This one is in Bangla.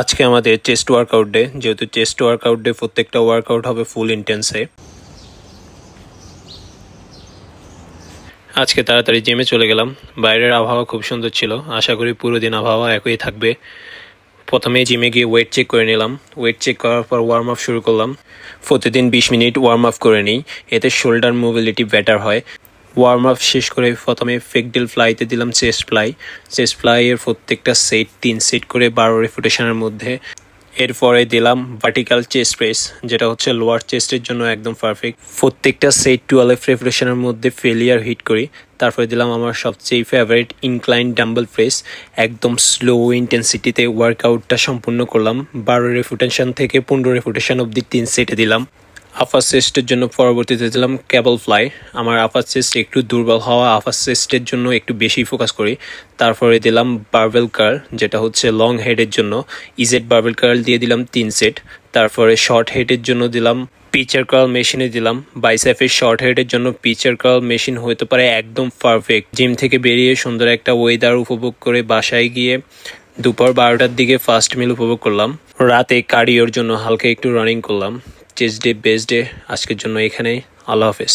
আজকে আমাদের চেস্ট ওয়ার্কআউট ডে। যেহেতু চেস্ট ওয়ার্কআউট ডে, প্রত্যেকটা ওয়ার্কআউট হবে ফুল ইন্টেন্সে। আজকে তাড়াতাড়ি জিমে চলে গেলাম। বাইরের আবহাওয়া খুব সুন্দর ছিল, আশা করি পুরো দিন আবহাওয়া একই থাকবে। প্রথমে জিমে গিয়ে ওয়েট চেক করে নিলাম। ওয়েট চেক করার পর ওয়ার্ম আপ শুরু করলাম। প্রতিদিন 20 মিনিট ওয়ার্ম আপ করে নিই, এতে শোল্ডার মোবিলিটি বেটার হয়। ওয়ার্ম আপ শেষ করে প্রথমে ফেকডেল ফ্লাইতে দিলাম চেস্ট ফ্লাই। চেস্ট ফ্লাইয়ের প্রত্যেকটা সেট 3 সেট করে 12 রেপুটেশনের মধ্যে। এরপরে দিলাম ভার্টিক্যাল চেস্ট প্রেস, যেটা হচ্ছে লোয়ার চেস্টের জন্য একদম পারফেক্ট। প্রত্যেকটা সেট 12 রেপুটেশনের মধ্যে ফেলিয়ার হিট করি। তারপরে দিলাম আমার সবচেয়ে ফেভারিট ইনক্লাইন ডাম্বল প্রেস। একদম স্লো ইন্টেন্সিটিতে ওয়ার্কআউটটা সম্পূর্ণ করলাম। 12 রেপুটেশন থেকে 15 রেপুটেশন অবধি 3 সেটে দিলাম। আপার চেস্টের জন্য পরবর্তীতে দিলাম ক্যাবল ফ্লাই। আমার আপার চেস্ট একটু দুর্বল হওয়া, আপার চেস্টের জন্য একটু বেশি ফোকাস করি। তারপরে দিলাম বারবেল কার্ল, যেটা হচ্ছে লং হেডের জন্য। ইজেড বারবেল কার্ল দিয়ে দিলাম 3 সেট। তারপরে শর্ট হেডের জন্য দিলাম পিচার কার্ল মেশিনে দিলাম। বাইসেপের শর্ট হেডের জন্য পিচার কার্ল মেশিন হতে পারে একদম পারফেক্ট। জিম থেকে বেরিয়ে সুন্দর একটা ওয়েদার উপভোগ করে বাসায় গিয়ে দুপুর 12টার দিকে ফার্স্ট মিল উপভোগ করলাম। রাতে কার্ডিওর জন্য হালকা একটু রানিং করলাম। চেস্ট ডে বেস্ট ডে আজকের জন্য এখানেই। আল্লাহ হাফেজ।